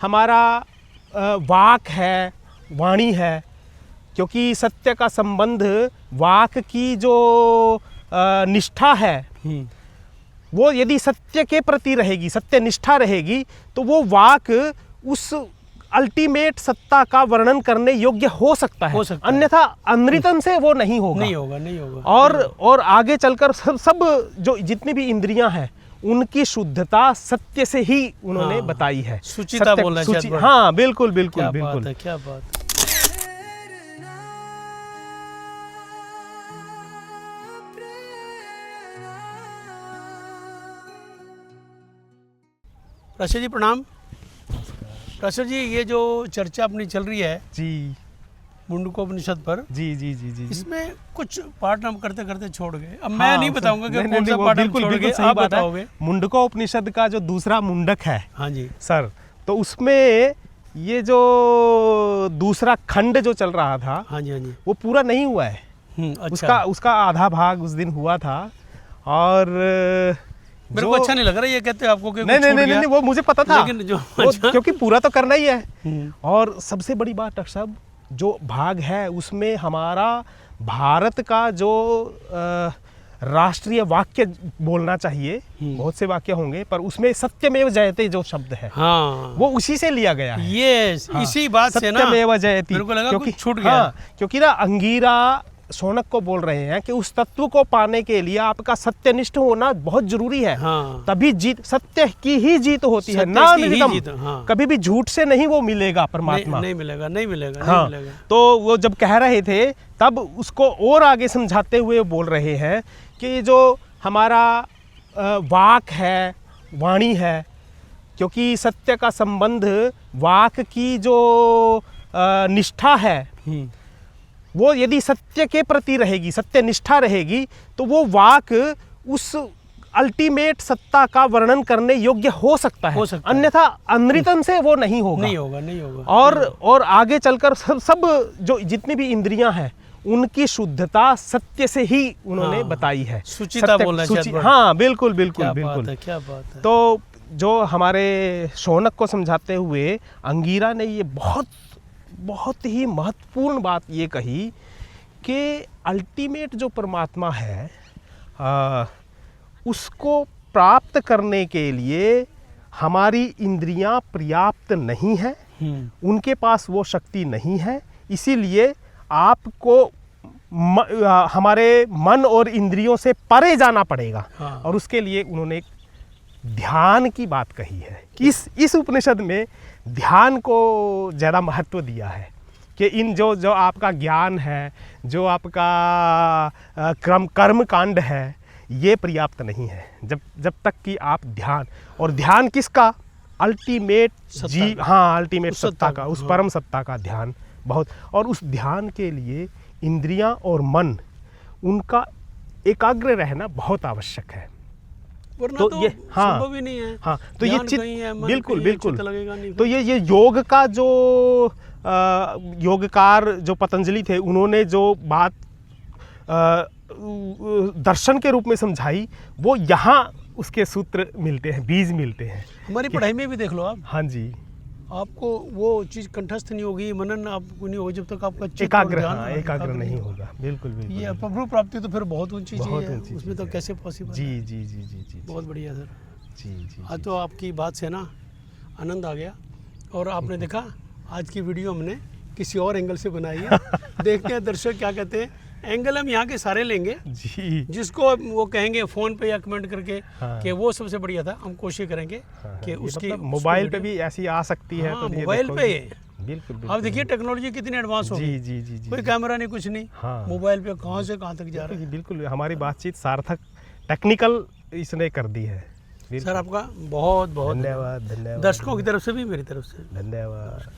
हमारा वाक है, वाणी है, क्योंकि सत्य का संबंध वाक की जो निष्ठा है वो यदि सत्य के प्रति रहेगी, सत्य निष्ठा रहेगी, तो वो वाक उस अल्टीमेट सत्ता का वर्णन करने योग्य हो सकता है, अन्यथा अनृतन से वो नहीं होगा। और आगे चलकर सब जो जितनी भी इंद्रियां हैं उनकी शुद्धता सत्य से ही उन्होंने बताई है। सुचिता बोलना चाहिए। हाँ बिल्कुल बिल्कुल क्या बिल्कुल। बात है, क्या बात है। प्राचार्य जी प्रणाम। प्राचार्य जी, ये जो चर्चा अपनी चल रही है जी मुंडकोपनिषद पर, जी जी जी जी इसमें कुछ पाठ हम करते करते छोड़ गए। अब मैं नहीं बताऊंगा कि कौन सा पाठ हम छोड़ गए, सही आप बात है। बताओगे। मुंडकोपनिषद का जो दूसरा मुंडक है, हाँ जी सर, तो उसमें ये जो दूसरा खंड जो चल रहा था, हाँ जी हाँ जी, वो पूरा नहीं हुआ है। अच्छा। उसका आधा भाग उस दिन हुआ था। और मेरे को अच्छा नहीं लग रहा ये कहते आपको कि नहीं, वो मुझे पता था, लेकिन जो क्योंकि पूरा तो करना ही है। और सबसे बड़ी बात डॉक्टर साहब, जो भाग है उसमें हमारा भारत का जो राष्ट्रीय वाक्य बोलना चाहिए, बहुत से वाक्य होंगे, पर उसमें सत्यमेव जयते जो शब्द है, हाँ, वो उसी से लिया गया है। इसी बात से ना सत्यमेव जयते, मेरे को लगा क्योंकि कुछ छूट गया। क्योंकि ना अंगीरा शौनक को बोल रहे हैं कि उस तत्व को पाने के लिए आपका सत्यनिष्ठ होना बहुत जरूरी है। हाँ। तभी जीत, सत्य की ही जीत होती है, ना हाँ। कभी भी झूठ से नहीं वो मिलेगा परमात्मा, नहीं मिलेगा, नहीं मिलेगा, हाँ। नहीं मिलेगा। तो वो जब कह रहे थे तब उसको और आगे समझाते हुए बोल रहे हैं कि जो हमारा वाक है, वाणी है, क्योंकि सत्य का संबंध वाक की जो निष्ठा है वो यदि सत्य के प्रति रहेगी, सत्य निष्ठा रहेगी, तो वो वाक उस अल्टीमेट सत्ता का वर्णन करने योग्य हो सकता है, अन्यथा अनृतन से वो नहीं होगा। और आगे चलकर सब जो जितनी भी इंद्रियां हैं उनकी शुद्धता सत्य से ही उन्होंने बताई है। सुचिता बोलना चाहिए। हाँ बिल्कुल बिल्कुल बिल्कुल। क्या बात है। तो जो हमारे शौनक को समझाते हुए अंगीरा ने ये बहुत ही महत्वपूर्ण बात ये कही कि अल्टीमेट जो परमात्मा है उसको प्राप्त करने के लिए हमारी इंद्रियां पर्याप्त नहीं है, उनके पास वो शक्ति नहीं है। इसीलिए आपको हमारे मन और इंद्रियों से परे जाना पड़ेगा। हाँ। और उसके लिए उन्होंने ध्यान की बात कही है। इस उपनिषद में ध्यान को ज़्यादा महत्व दिया है कि इन जो आपका ज्ञान है, जो आपका कर्म कांड है, ये पर्याप्त नहीं है जब तक कि आप ध्यान किसका, अल्टीमेट अल्टीमेट सत्ता का, उस परम सत्ता का ध्यान बहुत। और उस ध्यान के लिए इंद्रियां और मन उनका एकाग्र रहना बहुत आवश्यक है। तो ये संभव ही नहीं है। हाँ, तो ये बिल्कुल बिल्कुल। तो ये योग का जो योगकार जो पतंजलि थे, उन्होंने जो बात दर्शन के रूप में समझाई, वो यहाँ उसके सूत्र मिलते हैं, बीज मिलते हैं। हमारी पढ़ाई में भी देख लो आप। हाँ जी, आपको वो चीज़ कंठस्थ नहीं होगी, मनन आपको नहीं होगा जब तक आपका एकाग्र नहीं होगा। बिल्कुल बिल्कुल। ये प्रभु प्राप्ति तो फिर बहुत ऊंची चीज़ है, उसमें तो कैसे पॉसिबल। जी जी जी जी जी, बहुत बढ़िया सर। जी जी। आज तो आपकी बात से ना आनंद आ गया। और आपने देखा आज की वीडियो हमने किसी और एंगल से बनाई है। देखते हैं दर्शक क्या कहते हैं। एंगल हम यहाँ के सारे लेंगे जी, जिसको वो कहेंगे फ़ोन पे या कमेंट करके कि वो सबसे बढ़िया था, हम कोशिश करेंगे कि उसकी मोबाइल पे भी ऐसी आ सकती है। तो मोबाइल पे बिल्कुल। अब देखिए टेक्नोलॉजी कितनी एडवांस हो गई। जी जी जी। कोई कैमरा नहीं, कुछ नहीं। मोबाइल पे कहाँ से कहाँ तक जा रहा है। बिल्कुल, हमारी बातचीत सार्थक टेक्निकल इसने कर दी है। सर आपका बहुत बहुत धन्यवाद। दर्शकों की तरफ से भी, मेरी तरफ से धन्यवाद।